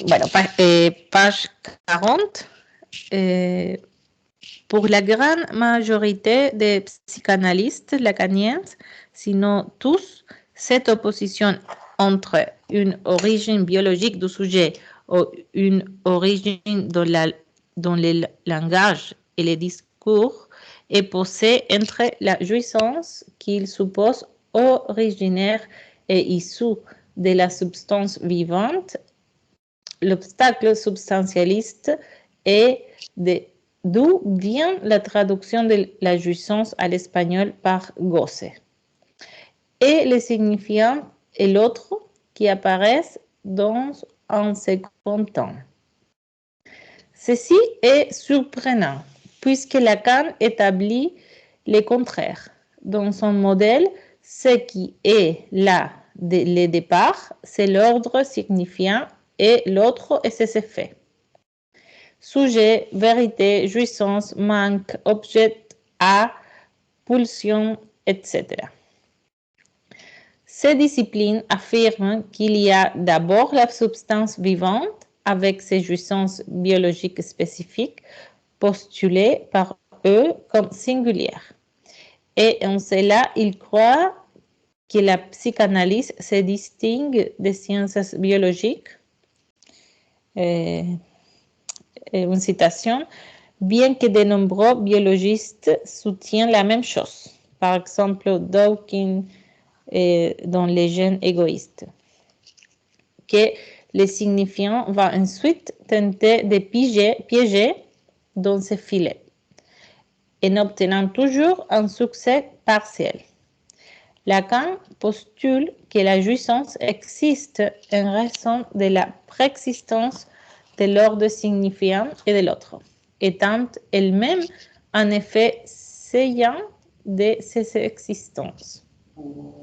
Bueno, page 40. Pour la grande majorité des psychanalystes lacaniens, sinon tous, cette opposition entre une origine biologique du sujet ou une origine dans le langage et les discours est posée entre la jouissance qu'il suppose originaire et issue de la substance vivante, l'obstacle substantialiste est d'où vient la traduction de la jouissance à l'espagnol par goce. Et le signifiant est l'autre qui apparaît dans un second temps. Ceci est surprenant puisque Lacan établit le contraire. Dans son modèle, ce qui est là le départ, c'est l'ordre signifiant et l'autre est ses effets. Sujet, vérité, jouissance, manque, objet, a, pulsion, etc. Ces disciplines affirment qu'il y a d'abord la substance vivante avec ses jouissances biologiques spécifiques postulées par eux comme singulières. Et en cela, ils croient que la psychanalyse se distingue des sciences biologiques. Une citation, bien que de nombreux biologistes soutiennent la même chose. Par exemple, Dawkins dans Les gènes égoïstes. Que le signifiant va ensuite tenter de piéger dans ce filet, en obtenant toujours un succès partiel. Lacan postule que la jouissance existe en raison de la préexistence de l'ordre signifiant et de l'autre, étant elle-même un effet sellant de ces existences.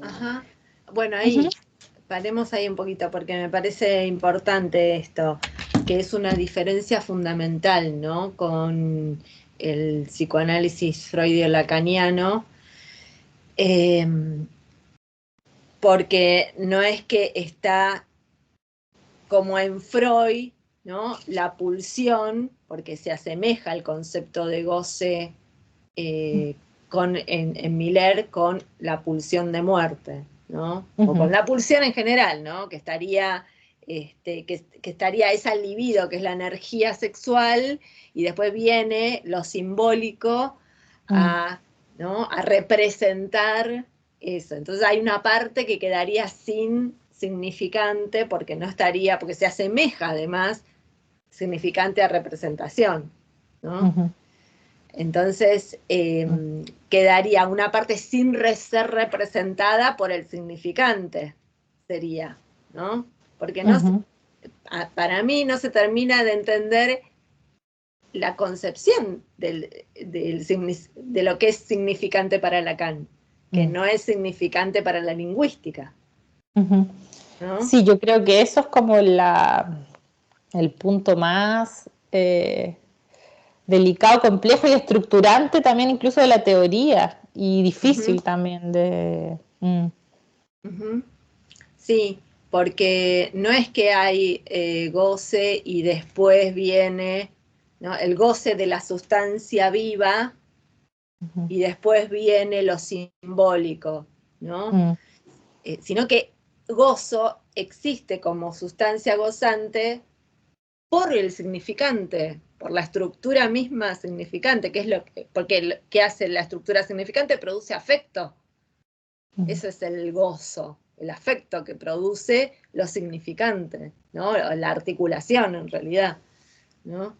Ajá. Bueno, ahí paremos ahí un poquito porque me parece importante esto, que es una diferencia fundamental, ¿no? Con el psicoanálisis freudio-lacaniano, porque no es que está como en Freud, ¿no? La pulsión, porque se asemeja al concepto de goce en Miller con la pulsión de muerte, ¿no? O con la pulsión en general, ¿no? Que estaría, que estaría esa libido, que es la energía sexual, y después viene lo simbólico ¿no? A representar eso. Entonces hay una parte que quedaría sin significante porque no estaría, porque se asemeja además significante a representación, ¿no? Entonces quedaría una parte sin ser representada por el significante, sería, ¿no? Porque no, para mí no se termina de entender la concepción de lo que es significante para Lacan, que no es significante para la lingüística. ¿No? Sí, yo creo que eso es como el punto más delicado, complejo y estructurante también incluso de la teoría y difícil también de... Sí, porque no es que hay goce y después viene, ¿no? El goce de la sustancia viva y después viene lo simbólico, ¿no? Sino que gozo existe como sustancia gozante por el significante, por la estructura misma significante, que es porque ¿qué hace la estructura significante? Produce afecto. Eso es el gozo, el afecto que produce lo significante, ¿no? La articulación en realidad, ¿no?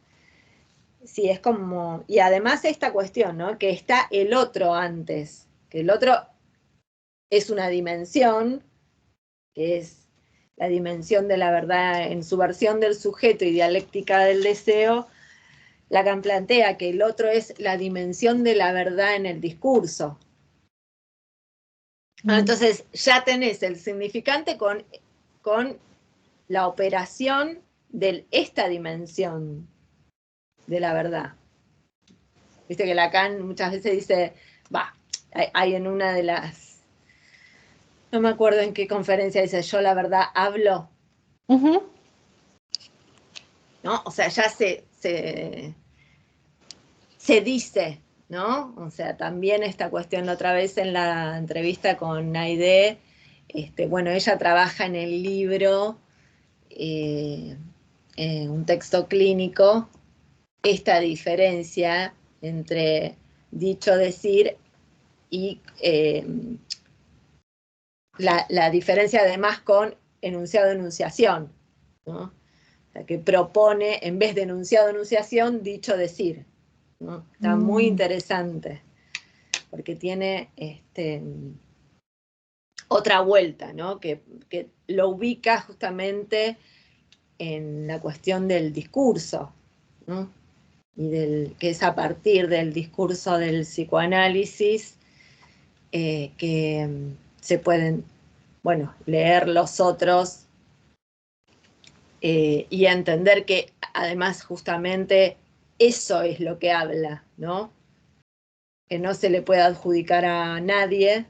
Sí, es como... Y además esta cuestión, ¿no? Que está el otro antes, que el otro es una dimensión, que es la dimensión de la verdad en su versión del sujeto y dialéctica del deseo. Lacan plantea que el otro es la dimensión de la verdad en el discurso. Entonces ya tenés el significante con la operación de esta dimensión de la verdad. Viste que Lacan muchas veces dice, hay en una de las, no me acuerdo en qué conferencia dice, yo la verdad hablo. ¿no? O sea, ya se dice, ¿no? O sea, también esta cuestión otra vez en la entrevista con Naide, bueno, ella trabaja en el libro, un texto clínico, esta diferencia entre dicho decir y la diferencia además con enunciado enunciación, ¿no? O sea, que propone, en vez de enunciado enunciación, dicho decir, ¿no? Está muy interesante, porque tiene otra vuelta, ¿no? Que lo ubica justamente en la cuestión del discurso, ¿no? Y que es a partir del discurso del psicoanálisis que se pueden, bueno, leer los otros y entender que además justamente eso es lo que habla, ¿no? Que no se le puede adjudicar a nadie,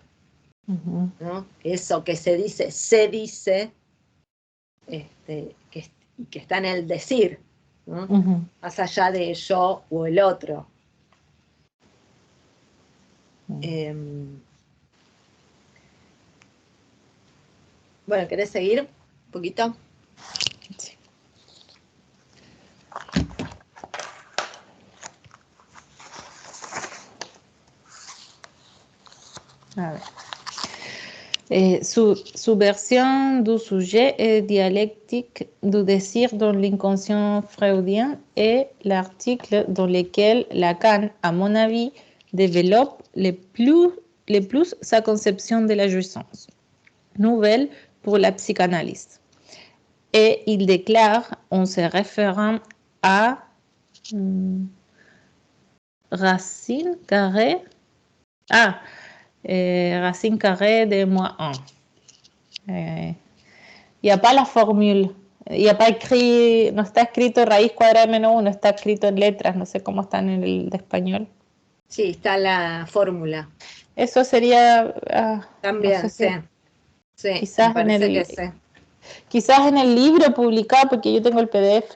¿no? Eso que se dice, y que está en el decir, ¿no? Más allá de yo o el otro. Bueno, ¿querés seguir un poquito? Sí. A ver. Su version du sujet et dialectique du désir dans l'inconscient freudien est l'article dans lequel Lacan, à mon avis, développe le plus sa conception de la jouissance, nouvelle pour la psychanalyse. Et il déclare, en se référant à Racine Carré, Racine Carré de moins 1. Il n'y a pas la formule, il n'y a pas écrit, no está escrito raíz cuadrada de menos 1, está escrito en letras, no sé cómo están en el de español. Sí, está la fórmula. Eso sería, también, no sé si, sí, quizás me parece que sí. Quizás en el libro publicado, porque yo tengo el PDF,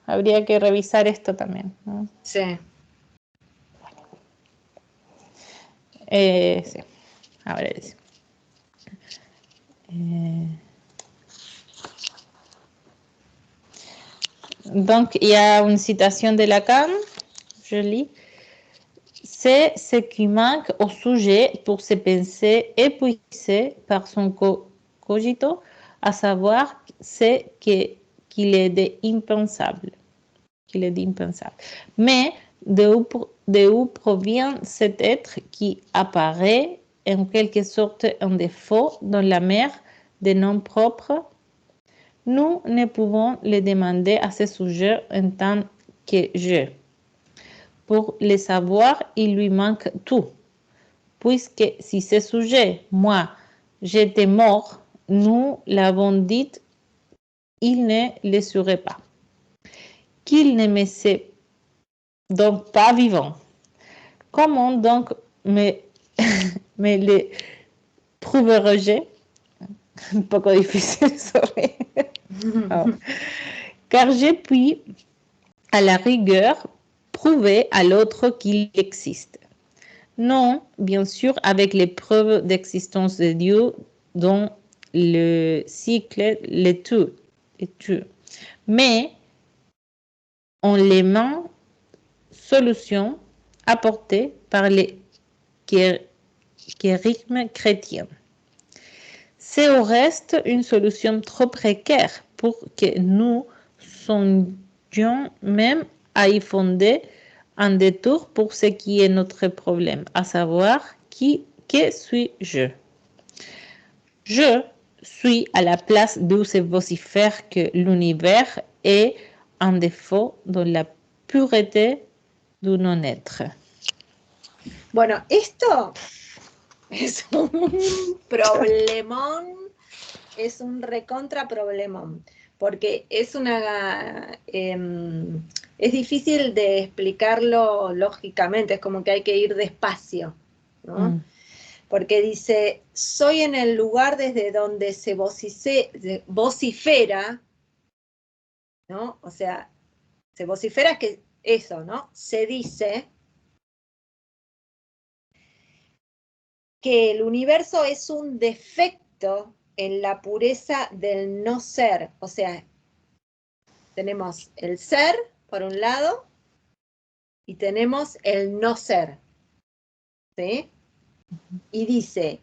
habría que revisar esto también, ¿no? Sí. Sí, a ver. Donc, il y a une citation de Lacan, je lis. C'est ce qui manque au sujet pour se penser épuisé par son cogito, à savoir c'est qu'il est impensable. Mais de où provient cet être qui apparaît en quelque sorte un défaut dans la mer des noms propres? Nous ne pouvons le demander à ce sujet en tant que je. Pour le savoir, il lui manque tout. Puisque si ce sujet, moi, j'étais mort, nous l'avons dit, il ne le serait pas. Qu'il ne me sait donc pas vivant. Comment donc me le prouverai-je? Un poco difícil, sorry. Oh. Car j'ai pu, à la rigueur, prouver à l'autre qu'il existe. Non, bien sûr, avec les preuves d'existence de Dieu dont le cycle les tue. Mais en l'aimant, solution apportée par les charismes chrétiens. C'est au reste une solution trop précaire pour que nous songions même à y fonder un détour pour ce qui est notre problème, à savoir qui suis-je? Je suis à la place de ce vocifère que l'univers est un défaut dans la pureté de non-être. Bueno, esto es un problemón, es un recontra problemón, porque es es difícil de explicarlo lógicamente, es como que hay que ir despacio, ¿no? Porque dice, soy en el lugar desde donde se vocifera, ¿no? O sea, Se vocifera que eso, ¿no? Se dice que el universo es un defecto en la pureza del no ser. O sea, tenemos el ser, por un lado, y tenemos el no ser. ¿Sí? Y dice,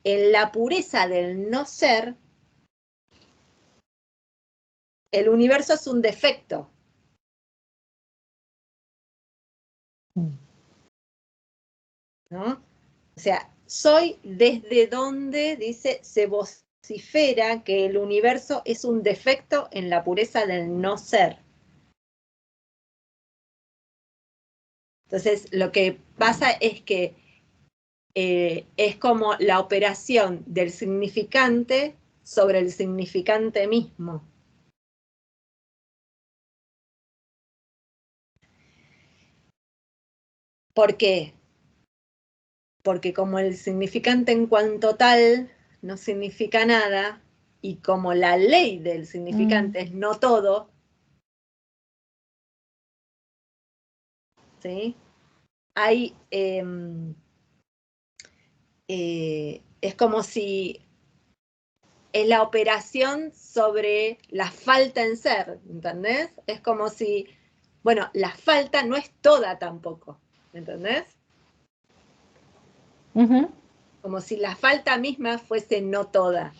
en la pureza del no ser, el universo es un defecto. ¿No? O sea, soy desde donde, dice, se vocifera que el universo es un defecto en la pureza del no ser. Entonces, lo que pasa es que es como la operación del significante sobre el significante mismo. ¿Por qué? Porque como el significante en cuanto tal no significa nada, y como la ley del significante es no todo, ¿sí? Hay, es como si es la operación sobre la falta en ser, ¿entendés? Es como si, bueno, la falta no es toda tampoco, ¿entendés? Como si la falta misma fuese no toda.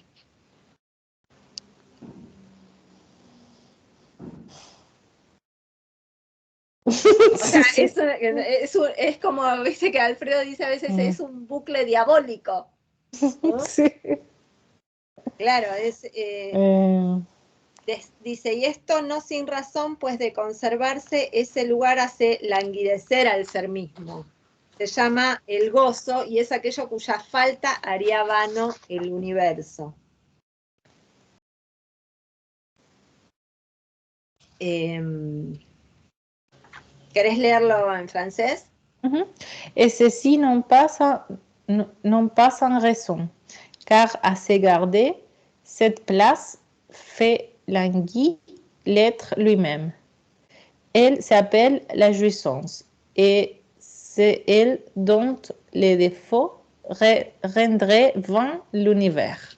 O sea, es como, viste que Alfredo dice a veces, es un bucle diabólico, ¿no? Sí. Claro, dice, y esto no sin razón, pues de conservarse ese lugar hace languidecer al ser mismo. Se llama el gozo y es aquello cuya falta haría vano el universo. ¿Querés leerlo en francés? Et ceci non passe en raison, car à se garder, cette place fait languir l'être lui-même. Elle s'appelle la jouissance, et c'est elle dont les défauts rendraient vain l'univers.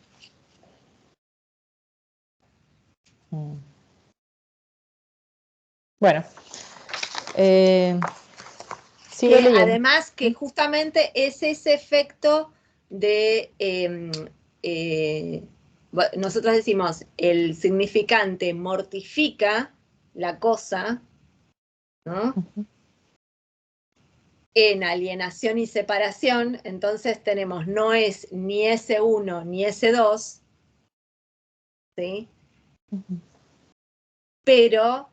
Bueno, sigue leyendo. Además que justamente es ese efecto de, nosotros decimos, el significante mortifica la cosa, ¿no? En alienación y separación, entonces tenemos, no es ni S1 ni S2, ¿sí? Pero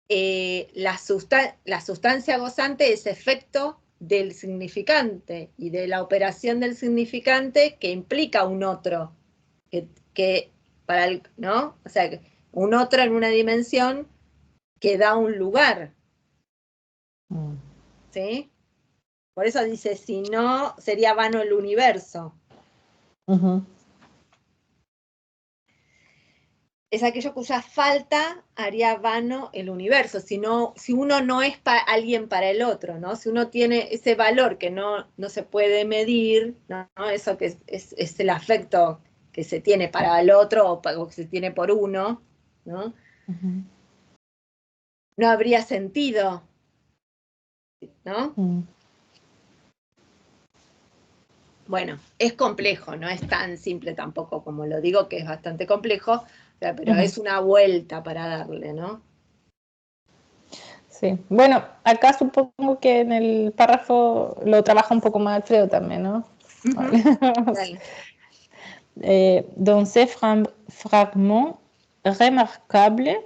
la sustancia gozante es efecto del significante y de la operación del significante que implica un otro, que para el, ¿no? O sea, un otro en una dimensión que da un lugar, ¿sí? Por eso dice, si no, sería vano el universo. Es aquello cuya falta haría vano el universo, si uno no es alguien para el otro, ¿no? Si uno tiene ese valor que no se puede medir, ¿no? Eso que es el afecto que se tiene para el otro o que se tiene por uno, ¿no? No habría sentido, ¿no? Bueno, es complejo, no es tan simple tampoco como lo digo, que es bastante complejo, pero es una vuelta para darle, ¿no? Sí, bueno, acá supongo que en el párrafo lo trabaja un poco más Alfredo también, ¿no? Vale. Dans ces fragments remarquables,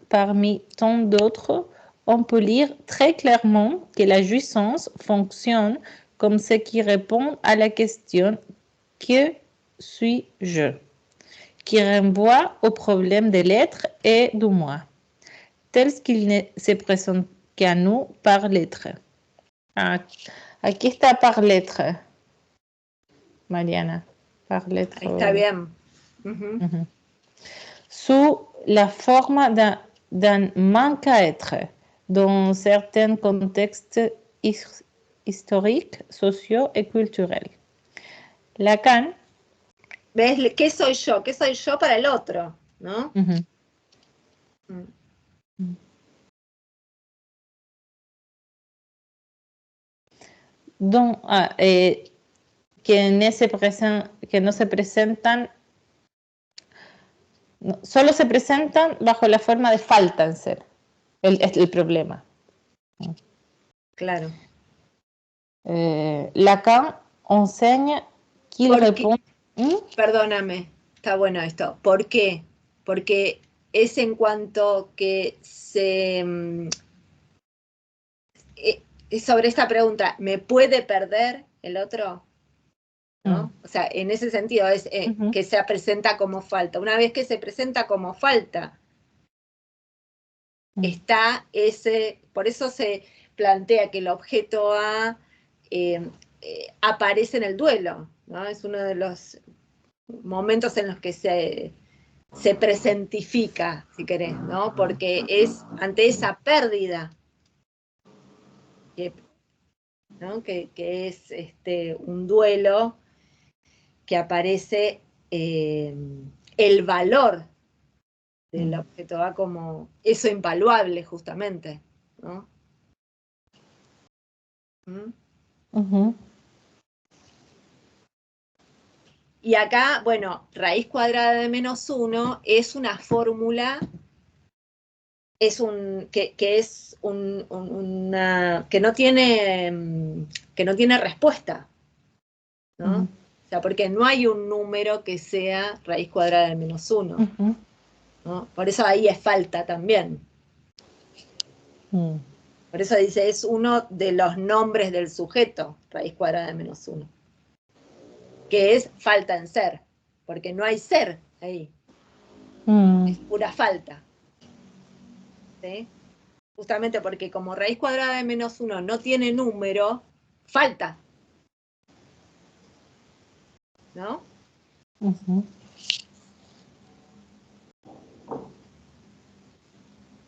parmi tant d'autres, on peut lire très clairement que la jouissance fonctionne comme ce qui répond à la question « Que suis-je ?» qui renvoie au problème de l'être et du moi, tel qu'il ne se présente qu'à nous par l'être. Aquí está par l'être, Mariana. Par l'être. Está bien. Sous la forme d'un d'un manque à être dans certains contextes historiques, sociaux et culturels. Lacan. ¿Ves? ¿Qué soy yo? ¿Qué soy yo para el otro? ¿No? Donc, que no se presentan, solo se presentan bajo la forma de falta en ser, el problema. Claro. Lacan enseña qu'il répond... Perdóname, está bueno esto. ¿Por qué? Porque es en cuanto que sobre esta pregunta, ¿me puede perder el otro? ¿No? O sea, en ese sentido es que se presenta como falta. Una vez que se presenta como falta, está por eso se plantea que el objeto A aparece en el duelo, ¿no? Es uno de los momentos en los que se presentifica, si querés, ¿no? Porque es ante esa pérdida ¿no? que es un duelo que aparece el valor del objeto A como eso invaluable, justamente, ¿no? Y acá, bueno, raíz cuadrada de -1 es una fórmula, que no tiene respuesta, ¿no? O sea, porque no hay un número que sea raíz cuadrada de -1, ¿no? Por eso ahí es falta también. Por eso dice, es uno de los nombres del sujeto, raíz cuadrada de -1, que es falta en ser, porque no hay ser ahí, es pura falta. ¿Sí? Justamente porque como raíz cuadrada de -1 no tiene número, falta. ¿No?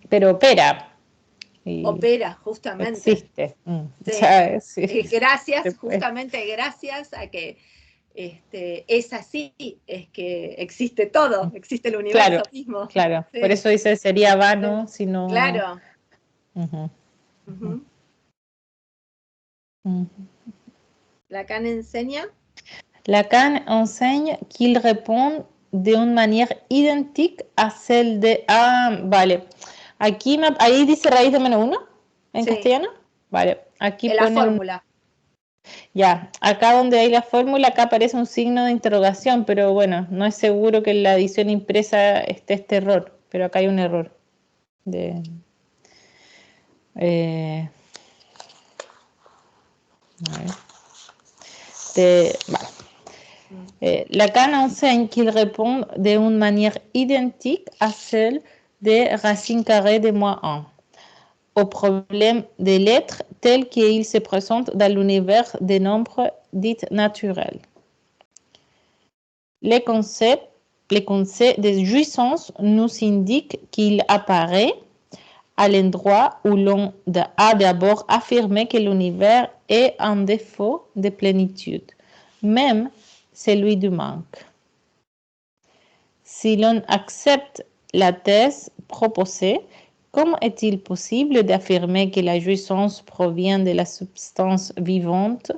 Pero opera. Opera, justamente. Existe. Sí. Gracias, justamente gracias a que es así, es que existe todo, existe el universo mismo. Claro, Sí. por eso dice, sería vano si no... Claro. Lacan enseña. Lacan enseigne qu'il répond d'une manière identique à celle de... Ah, vale. Aquí ahí dice raíz de -1 en castellano. Vale, aquí en pone la fórmula. Ya, acá donde hay la fórmula, acá aparece un signo de interrogación, pero bueno, no es seguro que en la edición impresa esté este error, pero acá hay un error. Lacan enseigne qu'il répond d'une manière identique à celle des racines carrées de -1 au problème des lettres tel qu'il se présente dans l'univers des nombres dits naturels. Les concepts de jouissance nous indiquent qu'il apparaît à l'endroit où l'on a d'abord affirmé que l'univers est un défaut de plénitude, même celui du manque. Si l'on accepte la thèse proposée, comment est-il possible d'affirmer que la jouissance provient de la substance vivante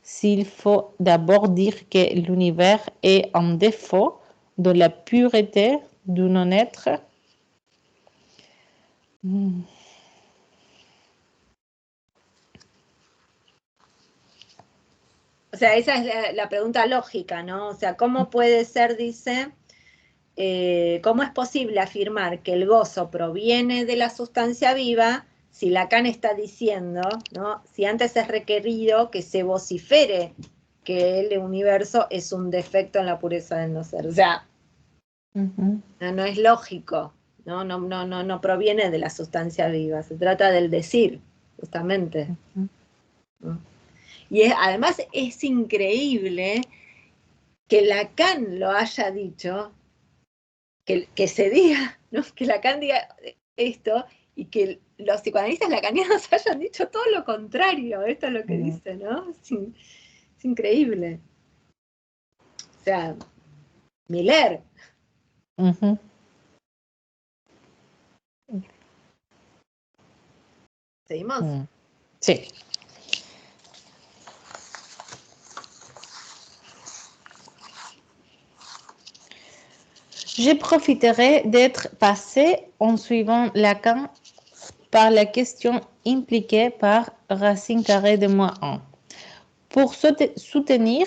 s'il faut d'abord dire que l'univers est un défaut de la pureté du non-être? O sea, esa es la pregunta lógica, ¿no? O sea, ¿cómo puede ser, dice, cómo es posible afirmar que el gozo proviene de la sustancia viva si Lacan está diciendo, ¿no? Si antes es requerido que se vocifere que el universo es un defecto en la pureza del no ser. O sea, no es lógico, no proviene de la sustancia viva, se trata del decir, justamente. ¿No? Y además es increíble que Lacan lo haya dicho, que se diga, ¿no? Que Lacan diga, esto y que los psicoanalistas lacanianos hayan dicho todo lo contrario. Esto es lo que dice, ¿no? Es increíble. O sea, Miller. ¿Seguimos? Sí. Je profiterai d'être passé en suivant Lacan par la question impliquée par racine carrée de moins 1 pour soutenir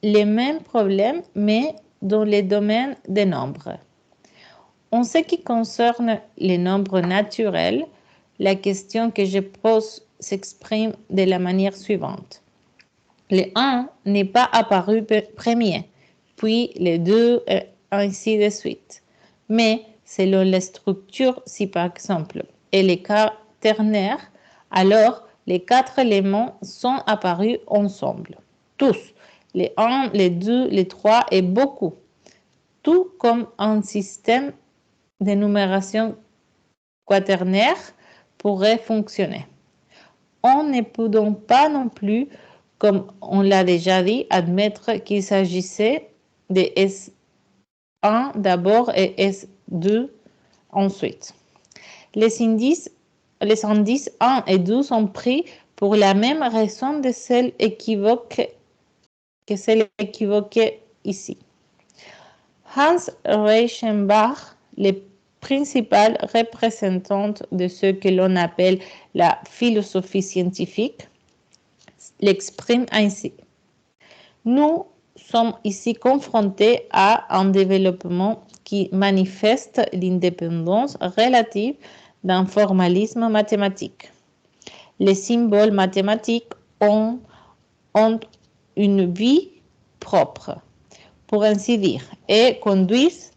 les mêmes problèmes mais dans les domaines des nombres. En ce qui concerne les nombres naturels, la question que je pose s'exprime de la manière suivante. Le 1 n'est pas apparu premier, puis le 2 et ainsi de suite. Mais selon la structure, si par exemple elle est quaternaire, alors les 4 éléments sont apparus ensemble. Tous, les 1, les 2, les 3 et beaucoup. Tout comme un système de numération quaternaire pourrait fonctionner. On ne peut donc pas non plus, comme on l'a déjà dit, admettre qu'il s'agissait de S1 d'abord et S2 ensuite. Les indices 1 et 2 sont pris pour la même raison que celle équivoquée ici. Hans Reichenbach, le principal représentant de ce que l'on appelle la philosophie scientifique, l'exprime ainsi. Nous sommes ici confrontés à un développement qui manifeste l'indépendance relative d'un formalisme mathématique. Les symboles mathématiques ont une vie propre, pour ainsi dire, et conduisent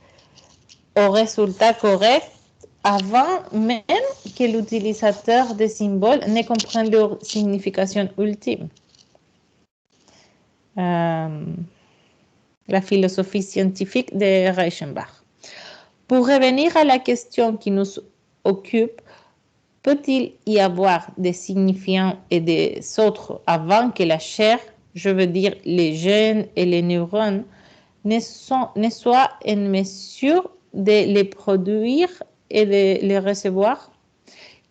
au résultat correct avant même que l'utilisateur des symboles ne comprenne leur signification ultime. La philosophie scientifique de Reichenbach. Pour revenir à la question qui nous occupe, peut-il y avoir des signifiants et des autres avant que la chair, je veux dire les gènes et les neurones, ne soient en mesure de les produire et de les recevoir?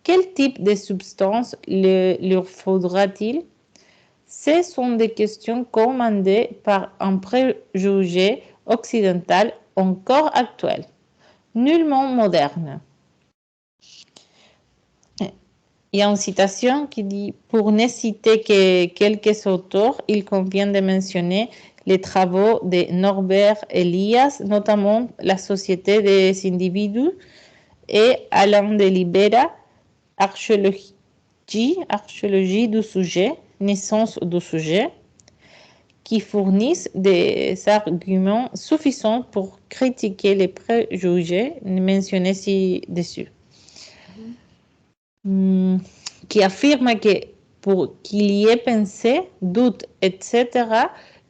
Quel type de substance leur faudra-t-il? Ce sont des questions commandées par un préjugé occidental encore actuel, nullement moderne. Il y a une citation qui dit « Pour ne citer que quelques auteurs, il convient de mentionner les travaux de Norbert Elias, notamment La Société des individus et Alain de Libera, Archéologie du sujet, naissance du sujet, qui fournissent des arguments suffisants pour critiquer les préjugés mentionnés ci-dessus. Qui affirme que pour qu'il y ait pensée, doute, etc.,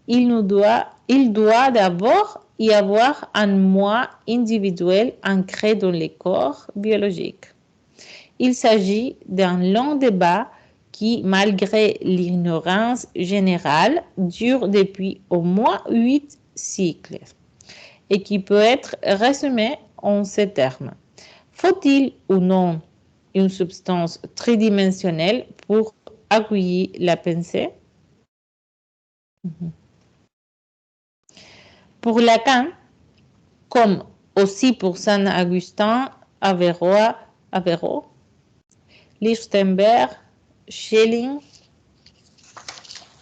il doit d'abord y avoir un moi individuel ancré dans les corps biologiques. Il s'agit d'un long débat qui, malgré l'ignorance générale, dure depuis au moins 8 siècles et qui peut être résumé en ces termes. Faut-il ou non une substance tridimensionnelle pour accueillir la pensée? Pour Lacan, comme aussi pour Saint Augustin, Averroès, Lichtenberg, Schelling,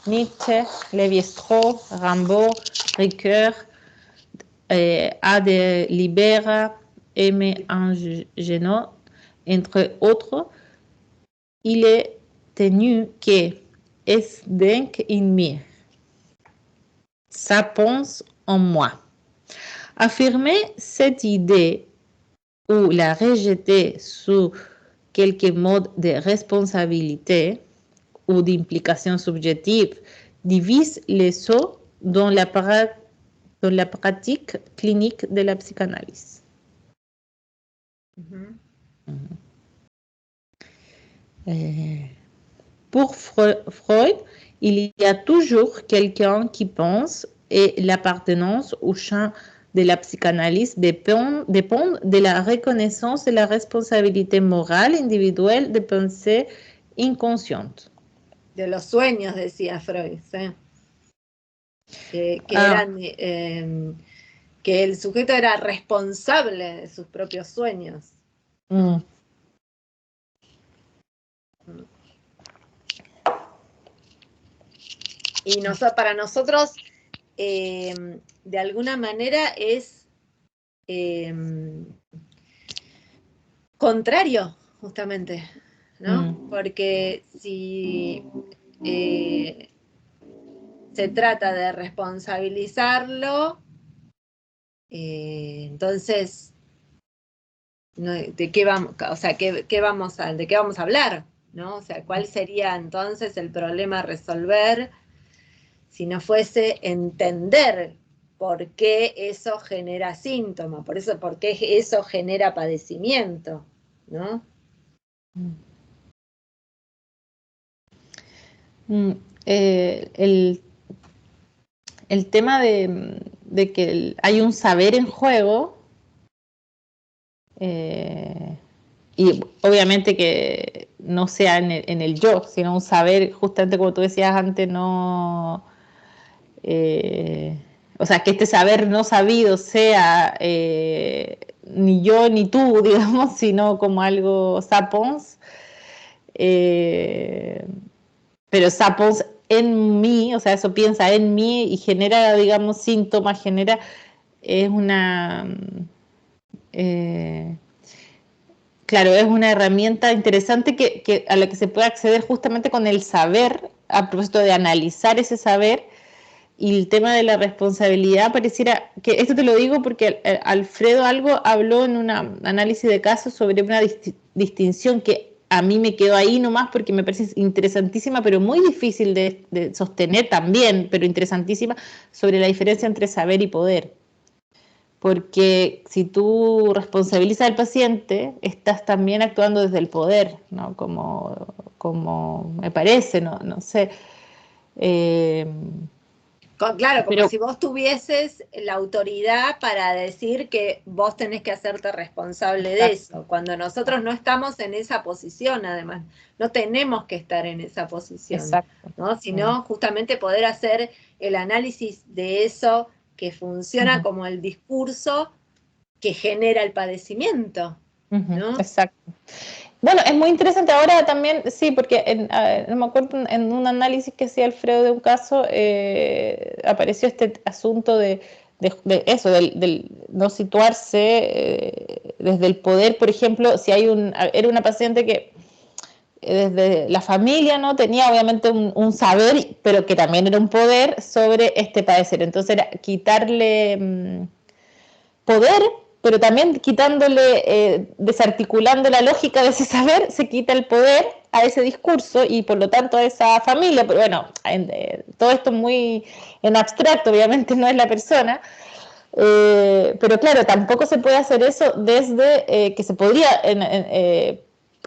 Nietzsche, Lévi-Strauss, Rimbaud, Ricoeur, A. de Libera, Aimé Angenot, entre autres, il est tenu que es denk in mir, ça pense en moi. Affirmer cette idée ou la rejeter sous quelque mode de responsabilité ou d'implication subjective divise les sauts dans la pratique clinique de la psychanalyse. Pour Freud, il y a toujours quelqu'un qui pense et l'appartenance au champ de la psychanalyse dépend de la reconnaissance de la responsabilité morale individuelle de pensée inconsciente. De los sueños, decía Freud, ¿sí? Que el sujeto era responsable de sus propios sueños. Y para nosotros, de alguna manera, es contrario, justamente, ¿no? Porque si se trata de responsabilizarlo, entonces, ¿de qué vamos? O sea, ¿de qué vamos a hablar? ¿No? O sea, ¿cuál sería entonces el problema a resolver si no fuese entender por qué eso genera síntomas, por qué eso genera padecimiento, ¿no? El tema de que hay un saber en juego, y obviamente que no sea en el yo, sino un saber, justamente como tú decías antes, no... o sea, que este saber no sabido sea ni yo ni tú, digamos, sino como algo sapiens, pero sapiens en mí, o sea, eso piensa en mí y genera, digamos, síntomas, es una... claro, es una herramienta interesante a la que se puede acceder justamente con el saber, a propósito de analizar ese saber. Y el tema de la responsabilidad pareciera, que esto te lo digo porque Alfredo Algo habló en un análisis de casos sobre una distinción que a mí me quedó ahí nomás porque me parece interesantísima, pero muy difícil de sostener también, pero interesantísima, sobre la diferencia entre saber y poder. Porque si tú responsabilizas al paciente, estás también actuando desde el poder, ¿no? Como me parece, no sé. Claro, como si vos tuvieses la autoridad para decir que vos tenés que hacerte responsable de eso, cuando nosotros no estamos en esa posición, además, no tenemos que estar en esa posición, ¿no? Sino justamente poder hacer el análisis de eso que funciona como el discurso que genera el padecimiento, ¿no? Exacto. Bueno, es muy interesante ahora también, sí, porque no me acuerdo, en un análisis que hacía Alfredo de un caso, apareció este asunto de eso, del no situarse desde el poder, por ejemplo, si era una paciente que desde la familia no tenía obviamente un saber, pero que también era un poder sobre este padecer. Entonces era quitarle poder, pero también quitándole, desarticulando la lógica de ese saber, se quita el poder a ese discurso y por lo tanto a esa familia. Pero bueno, todo esto muy en abstracto, obviamente no es la persona. Pero claro, tampoco se puede hacer eso desde que se podría,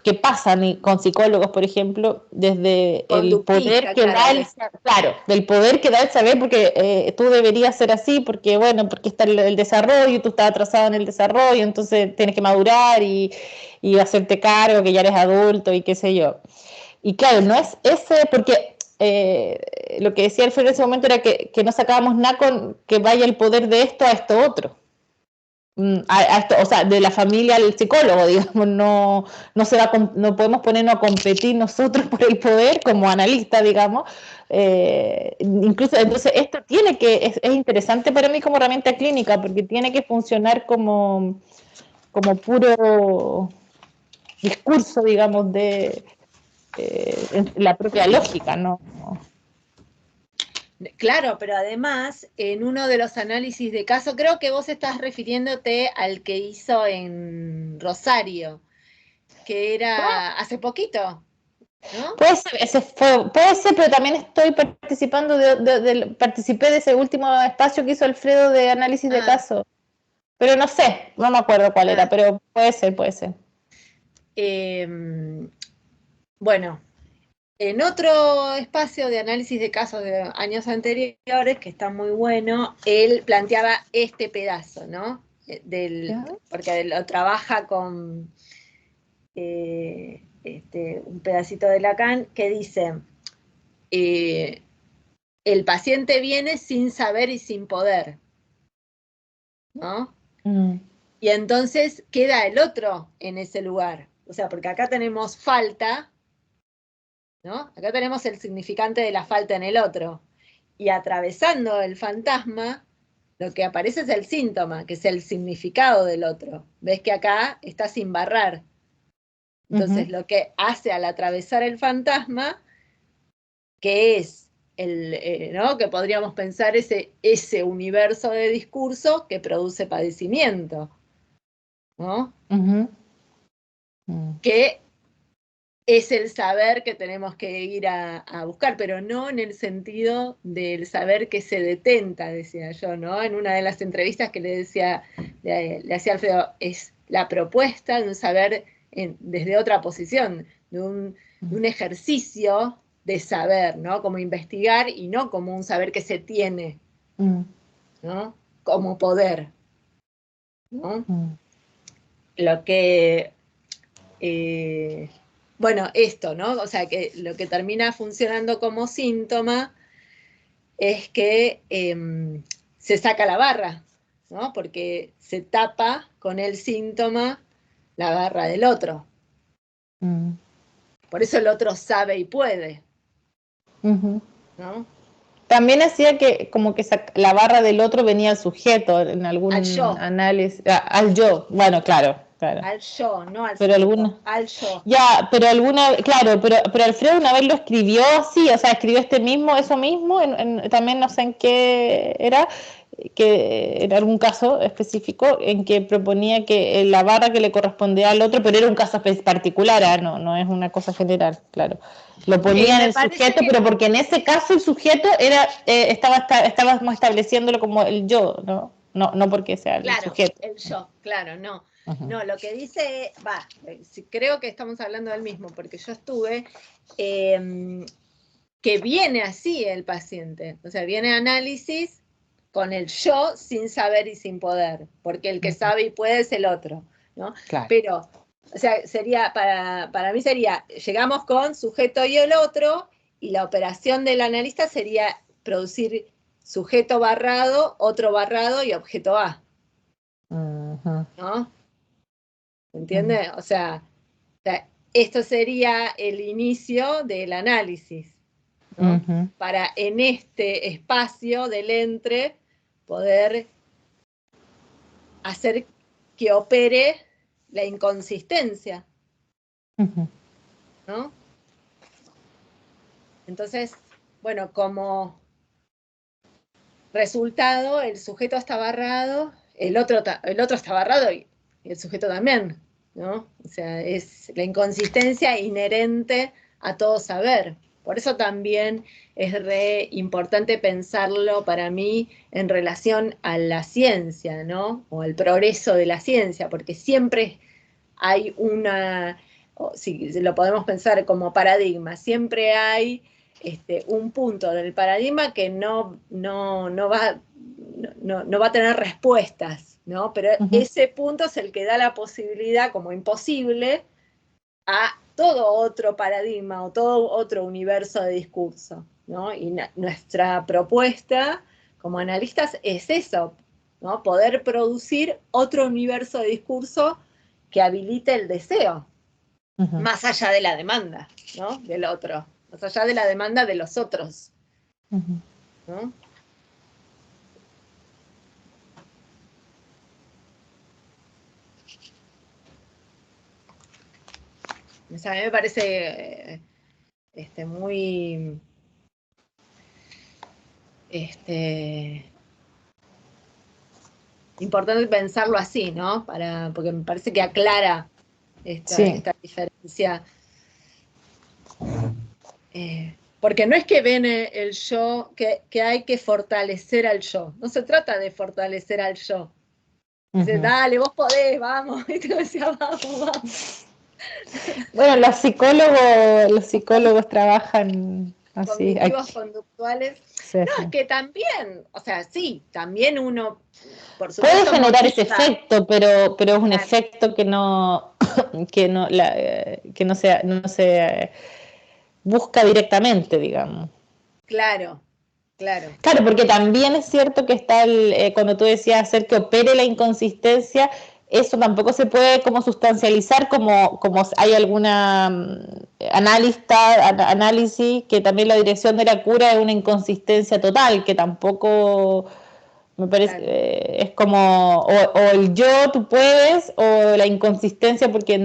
que pasan con psicólogos, por ejemplo, desde el poder que da del poder que da el saber, porque tú deberías ser así, porque bueno, porque está el desarrollo, tú estás atrasado en el desarrollo, entonces tienes que madurar y hacerte cargo, que ya eres adulto y qué sé yo. Y claro, no es ese, porque lo que decía Alfredo en ese momento era que no sacábamos nada con que vaya el poder de esto a esto otro. O sea, de la familia al psicólogo, digamos, no podemos ponernos a competir nosotros por el poder como analistas, digamos. Incluso, entonces, esto es interesante para mí como herramienta clínica, porque tiene que funcionar como puro discurso, digamos, de la propia lógica, ¿no? Claro, pero además, en uno de los análisis de caso, creo que vos estás refiriéndote al que hizo en Rosario, que era hace poquito, ¿no? Puede ser, pero también estoy participando participé de ese último espacio que hizo Alfredo de análisis de caso. Pero no sé, no me acuerdo cuál era, pero puede ser. bueno, en otro espacio de análisis de casos de años anteriores, que está muy bueno, él planteaba este pedazo, ¿no? Porque lo trabaja con un pedacito de Lacan que dice, el paciente viene sin saber y sin poder, ¿no? Y entonces queda el otro en ese lugar. O sea, porque acá tenemos falta, ¿no? Acá tenemos el significante de la falta en el otro. Y atravesando el fantasma, lo que aparece es el síntoma, que es el significado del otro. Ves que acá está sin barrar. Entonces, lo que hace al atravesar el fantasma, que es ¿no? Que podríamos pensar ese universo de discurso que produce padecimiento, ¿no? Que es el saber que tenemos que ir a buscar, pero no en el sentido del saber que se detenta, decía yo, ¿no? En una de las entrevistas que le hacía Alfredo, es la propuesta de un saber desde otra posición, de un ejercicio de saber, ¿no? Como investigar y no como un saber que se tiene, ¿no? Como poder, ¿no? Lo que... bueno, esto, ¿no? O sea, que lo que termina funcionando como síntoma es que se saca la barra, ¿no? Porque se tapa con el síntoma la barra del otro. Por eso el otro sabe y puede, ¿no? También hacía que como que la barra del otro venía al sujeto en algún Al yo. análisis, al yo, bueno, claro. Al yo, no al pero sujeto, al yo. Ya, pero claro, pero Alfredo una vez lo escribió así, o sea, escribió eso mismo, también no sé en qué era, que en algún caso específico, en que proponía que la barra que le correspondía al otro, pero era un caso particular, no es una cosa general, claro. Lo ponía en el sujeto, pero porque en ese caso el sujeto estábamos estableciéndolo como el yo, ¿no? No porque sea el sujeto. El yo, claro, no. No, lo que dice, creo que estamos hablando del mismo, porque yo estuve, que viene así el paciente, o sea, viene análisis con el yo sin saber y sin poder, porque el que sabe y puede es el otro, ¿no? Claro. Pero, o sea, sería, para mí sería, llegamos con sujeto y el otro, y la operación del analista sería producir sujeto barrado, otro barrado y objeto A. ¿No? ¿Entiendes? O sea, esto sería el inicio del análisis, ¿no? Para en este espacio del entre poder hacer que opere la inconsistencia, ¿no? Entonces, bueno, como resultado, el sujeto está barrado, el otro está barrado y el sujeto también, ¿no? O sea, es la inconsistencia inherente a todo saber. Por eso también es re importante pensarlo para mí en relación a la ciencia, ¿no? O al progreso de la ciencia, porque siempre hay si lo podemos pensar como paradigma, siempre hay un punto del paradigma que no va a tener respuestas, ¿no? Pero ese punto es el que da la posibilidad, como imposible, a todo otro paradigma o todo otro universo de discurso, ¿no? Y nuestra propuesta como analistas es eso, ¿no? Poder producir otro universo de discurso que habilite el deseo, más allá de la demanda, ¿no? Del otro, más allá de la demanda de los otros, ¿no? O sea, a mí me parece muy importante pensarlo así, ¿no? Porque me parece que aclara esta diferencia. Porque no es que viene el yo, que hay que fortalecer al yo. No se trata de fortalecer al yo. Dice, dale, vos podés, vamos. Y te decía, vamos. Bueno, los psicólogos trabajan así. Cognitivos conductuales. Sí, No, sí. es que también, o sea, sí, también uno, por Puede supuesto, generar ese motiva. efecto, pero es un Claro, efecto que no, que no se busca directamente, digamos. claro, claro. Claro, porque también es cierto que está cuando tú decías hacer que opere la inconsistencia, eso tampoco se puede como sustancializar como hay alguna análisis que también la dirección de la cura es una inconsistencia total, que tampoco me parece, Claro. es como o el yo, tú puedes, o la inconsistencia porque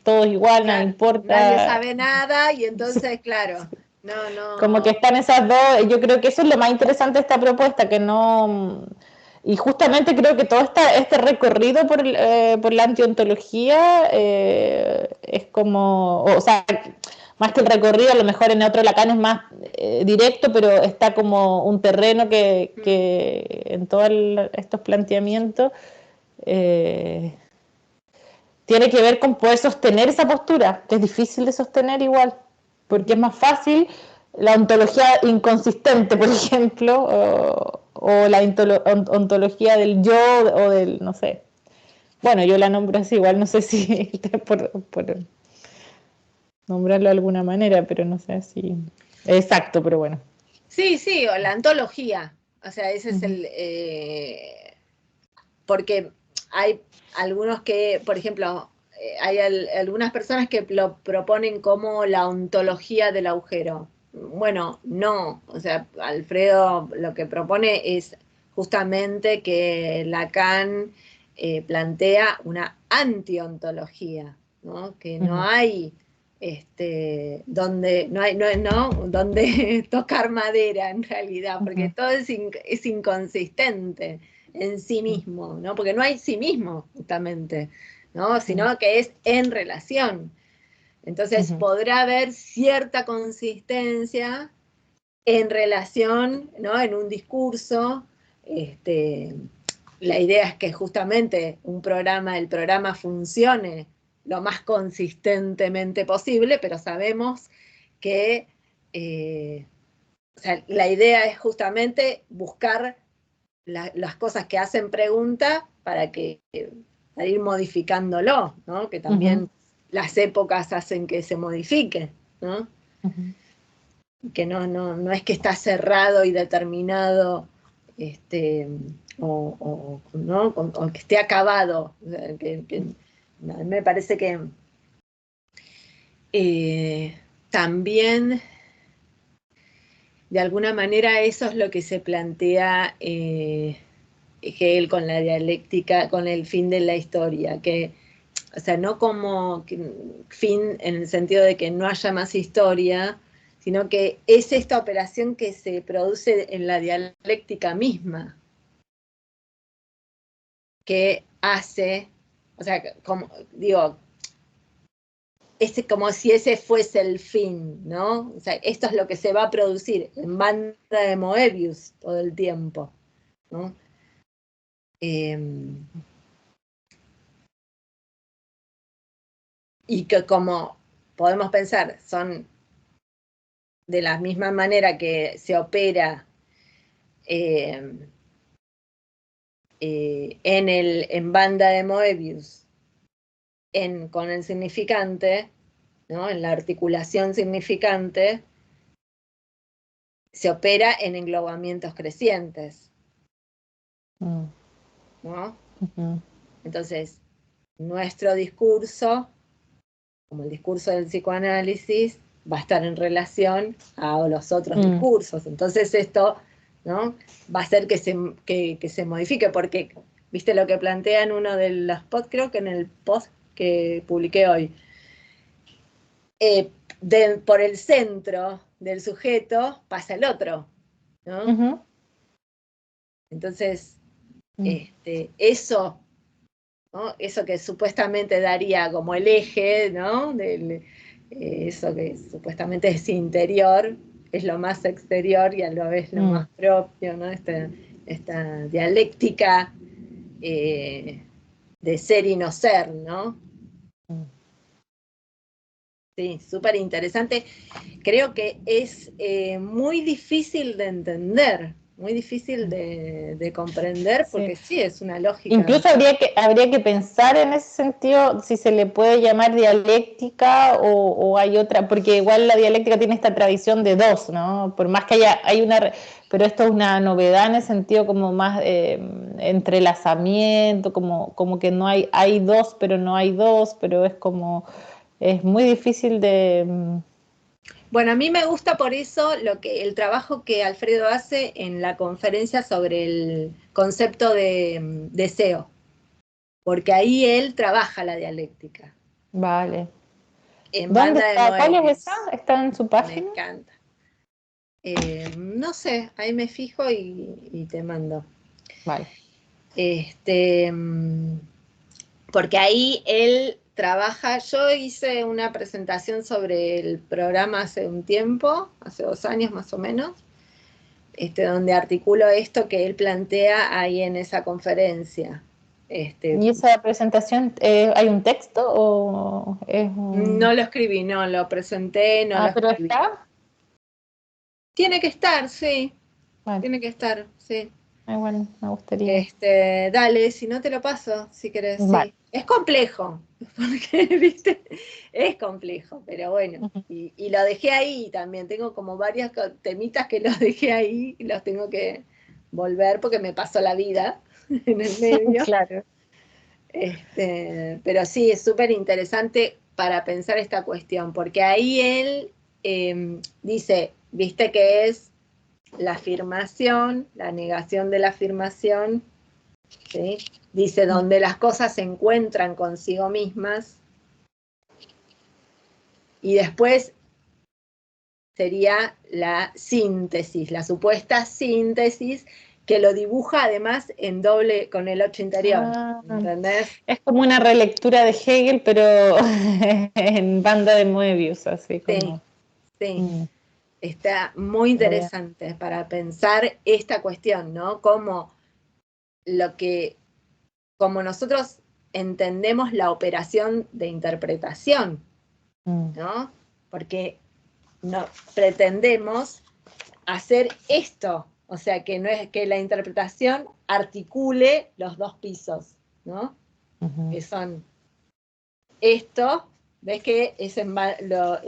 todo es igual, nada Claro, nadie importa. sabe nada y entonces, claro, no, Como que no, están esas dos, yo creo que eso es lo más interesante de esta propuesta, que no... Y justamente creo que todo este recorrido por la antiontología es como, o sea, más que el recorrido, a lo mejor en otro Lacan es más directo, pero está como un terreno que en todos estos planteamientos eh, tiene que ver con poder sostener esa postura, que es difícil de sostener igual, porque es más fácil la ontología inconsistente, por ejemplo, o la ontología del yo o del, no sé. Bueno, yo la nombro así, igual no sé si por nombrarlo de alguna manera, pero no sé si... Exacto, pero bueno. sí, sí, o la antología, o sea, ese es Uh-huh. el, porque hay algunos que, por ejemplo, hay algunas personas que lo proponen como la ontología del agujero. Bueno, no, o sea, Alfredo lo que propone es justamente que Lacan plantea una antiontología, ¿no? Que no Uh-huh. hay donde no hay, no, donde tocar madera en realidad, porque Uh-huh. todo es inconsistente en sí mismo, ¿no? Porque no hay sí mismo, justamente, ¿no? Sino que es en relación. Entonces Uh-huh. podrá haber cierta consistencia en relación, ¿no? En un discurso. La idea es que justamente el programa funcione lo más consistentemente posible, pero sabemos que o sea, la idea es justamente buscar las cosas que hacen pregunta para ir modificándolo, ¿no? Que Uh-huh. también las épocas hacen que se modifique, ¿no? Uh-huh. Que no es que está cerrado y determinado, este, ¿no? O que esté acabado. O sea, me parece que también de alguna manera eso es lo que se plantea Hegel con la dialéctica, con el fin de la historia, que, o sea, no como fin en el sentido de que no haya más historia, sino que es esta operación que se produce en la dialéctica misma, que hace, o sea, como digo, es como si ese fuese el fin, ¿no? O sea, esto es lo que se va a producir en banda de Moebius todo el tiempo, ¿no? Y que como podemos pensar, son de la misma manera que se opera eh, en banda de Moebius con el significante, ¿no? En la articulación significante, se opera en englobamientos crecientes, ¿no? Uh-huh. Entonces, nuestro discurso, como el discurso del psicoanálisis, va a estar en relación a los otros discursos. Entonces esto, ¿no? Va a hacer que se modifique, porque, viste lo que plantea en uno de los posts, creo que en el post que publiqué hoy, por el centro del sujeto pasa el otro, ¿no? Uh-huh. Entonces, eso, ¿no? Eso que supuestamente daría como el eje, ¿no? Eso que supuestamente es interior, es lo más exterior y a la vez lo más propio, ¿no? Esta dialéctica de ser y no ser, ¿no? sí, súper interesante. Creo que es muy difícil de entender, muy difícil de comprender, porque sí, es una lógica. Incluso habría que pensar en ese sentido si se le puede llamar dialéctica o hay otra, porque igual la dialéctica tiene esta tradición de dos, ¿no? Por más que hay una, pero esto es una novedad en el sentido como más entrelazamiento, como que no hay dos, pero no hay dos, pero es muy difícil de... Bueno, a mí me gusta por eso el trabajo que Alfredo hace en la conferencia sobre el concepto de deseo, porque ahí él trabaja la dialéctica. Vale. En ¿Dónde Banda está? de ¿Cuál Moebius. es esa? ¿Está en su página? Me encanta. No sé, ahí me fijo y te mando. Vale. Porque ahí él trabaja, yo hice una presentación sobre el programa hace un tiempo, hace 2 años más o menos, donde articulo esto que él plantea ahí en esa conferencia. ¿Y esa presentación hay un texto o es un...? No lo escribí, no lo presenté, no lo pero escribí. está. Tiene que estar, sí. Vale. Tiene que estar, sí. Bueno, me gustaría. Dale, si no te lo paso, si querés, Vale. sí. Es complejo, porque, viste, es complejo, pero bueno. Y lo dejé ahí también. Tengo como varias temitas que los dejé ahí y los tengo que volver porque me pasó la vida en el medio. Claro. Pero sí, es súper interesante para pensar esta cuestión, porque ahí él dice, viste que es la afirmación, la negación de la afirmación, ¿sí? Dice, donde las cosas se encuentran consigo mismas, y después sería la síntesis, la supuesta síntesis, que lo dibuja además en doble con el 8 interior, ¿entendés? Es como una relectura de Hegel, pero en Banda de Moebius, así como... Sí. Está muy interesante para pensar esta cuestión, ¿no? Como nosotros entendemos la operación de interpretación, ¿no? Porque no pretendemos hacer esto, o sea, que no es que la interpretación articule los 2 pisos, ¿no? Que son esto, ves que es lo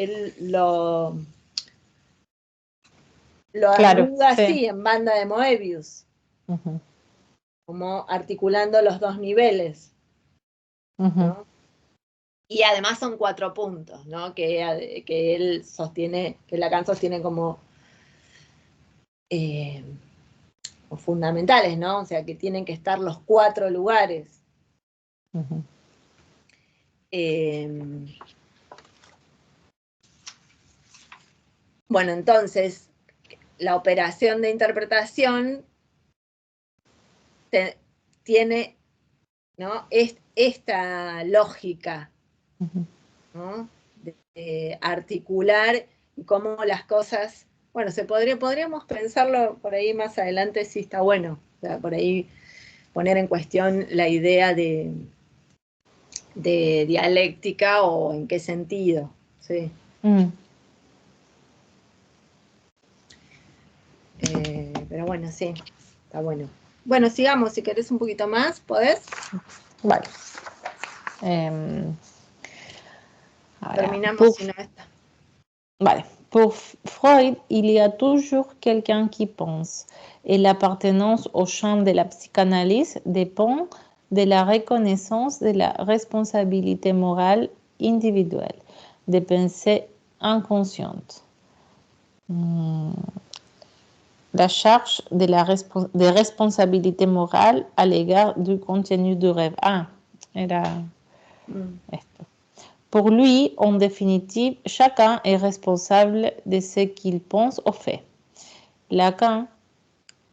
anuda así en Banda de Moebius, como articulando los 2 niveles, ¿no? Y además son 4 puntos, ¿no? Que él sostiene, que Lacan sostiene como fundamentales, ¿no? O sea, que tienen que estar los 4 lugares. Bueno, entonces, la operación de interpretación tiene, ¿no? Esta lógica, ¿no? De articular y cómo las cosas, bueno, podríamos pensarlo por ahí más adelante si está bueno, o sea, por ahí poner en cuestión la idea de dialéctica o en qué sentido, sí. Pero bueno, sí, está bueno. Bueno, sigamos, si querés un poquito más, ¿podés? Vale. Terminamos si no está. Vale. Pour Freud, il y a toujours quelqu'un qui pense, et l'appartenance au champ de la psychanalyse dépend de la reconnaissance de la responsabilité morale individuelle, des pensées inconscientes. La charge de responsabilité morale à l'égard du contenu du rêve. Era esto. Pour lui, en définitive, chacun est responsable de ce qu'il pense ou fait. Lacan,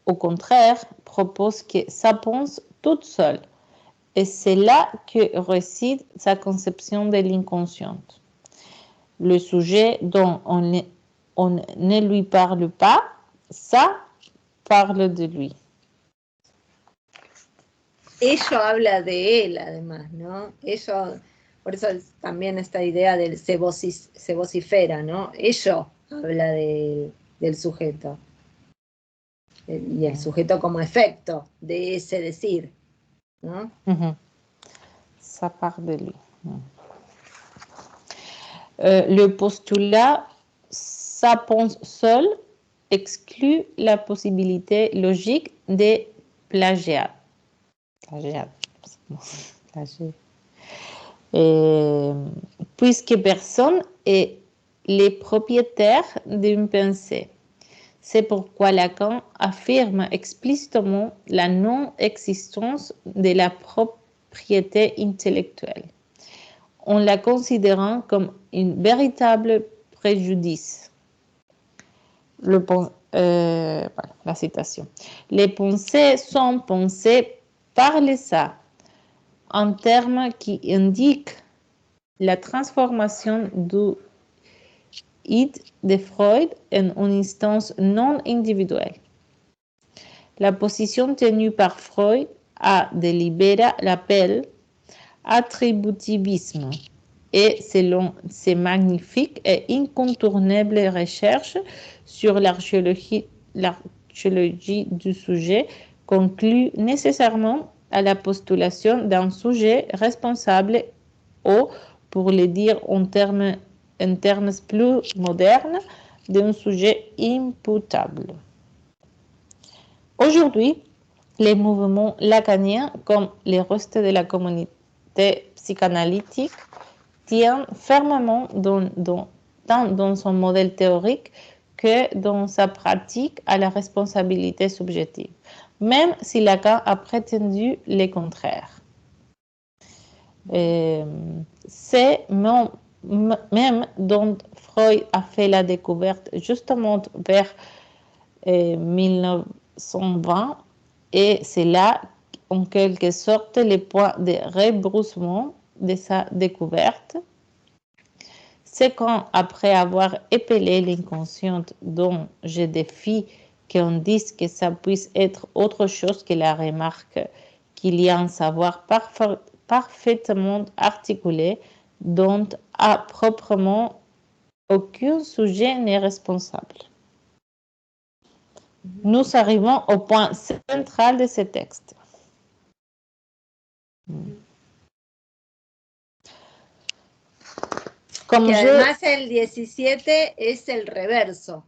au contraire, propose que ça pense toute seule. Et c'est là que réside sa conception de l'inconscient. Le sujet dont on ne lui parle pas, ça parle de lui. Ello habla de él, además, ¿no? Ello, por eso también esta idea del se vocifera, ¿no? Ello habla del sujeto. Y el sujeto como efecto de ese decir, ¿no? Ça part de lui. Le postulat ça pense seul exclut la possibilité logique de plagiat. Puisque personne est le propriétaire d'une pensée. C'est pourquoi Lacan affirme explicitement la non-existence de la propriété intellectuelle, en la considérant comme un véritable préjudice. La citation. Les pensées sont pensées par les ça, un terme qui indique la transformation du id de Freud en une instance non individuelle. La position tenue par Freud a délibéré l'appel attributivisme et selon ses magnifiques et incontournables recherches sur l'archéologie du sujet, conclut nécessairement à la postulation d'un sujet responsable ou, pour le dire en termes plus modernes, d'un sujet imputable. Aujourd'hui, les mouvements lacaniens, comme le reste de la communauté psychanalytique, tient fermement tant dans son modèle théorique que dans sa pratique à la responsabilité subjective, même si Lacan a prétendu le contraire. C'est même dont Freud a fait la découverte justement vers 1920, et c'est là en quelque sorte le point de rebroussement de sa découverte. C'est quand, après avoir épelé l'inconscient dont je défie qu'on dise que ça puisse être autre chose que la remarque qu'il y a un savoir parfaitement articulé dont à proprement aucun sujet n'est responsable. Nous arrivons au point central de ce texte. Que además el 17 es el reverso.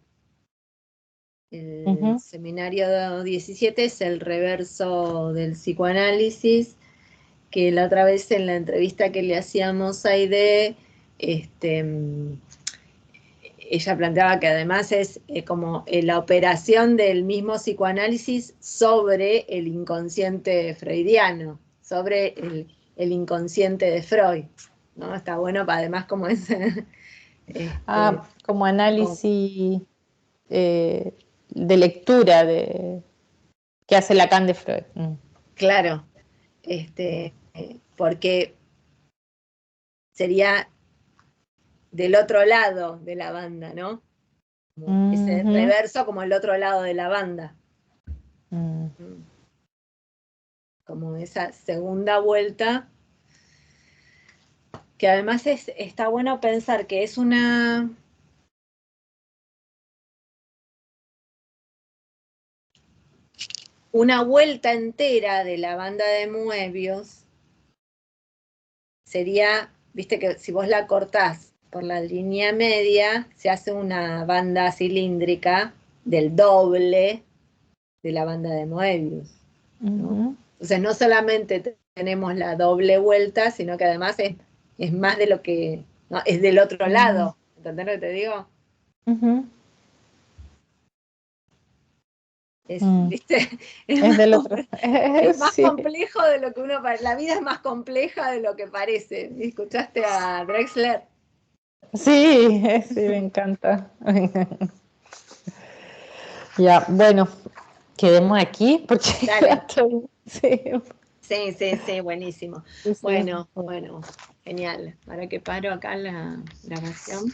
El seminario 17 es el reverso del psicoanálisis, que la otra vez en la entrevista que le hacíamos a Aide, ella planteaba que además es como la operación del mismo psicoanálisis sobre el inconsciente freudiano, sobre el inconsciente de Freud, ¿no? Está bueno, además como es... como análisis de lectura que hace Lacan de Freud. Claro, porque sería del otro lado de la banda, ¿no? Ese reverso como el otro lado de la banda. Como esa segunda vuelta, que además está bueno pensar que es una vuelta entera de la banda de Moebius. Sería, viste que si vos la cortás por la línea media, se hace una banda cilíndrica del doble de la banda de Moebius, ¿no? Entonces no solamente tenemos la doble vuelta, sino que además es más de lo que... No, es del otro lado, ¿entendés lo que te digo? ¿Viste? Es del otro. Es más complejo de lo que uno parece. La vida es más compleja de lo que parece. ¿Escuchaste a Drexler? Sí, me encanta. Ya, bueno, quedemos aquí porque Sí, buenísimo. Sí. Bueno, genial. Para que paro acá la grabación.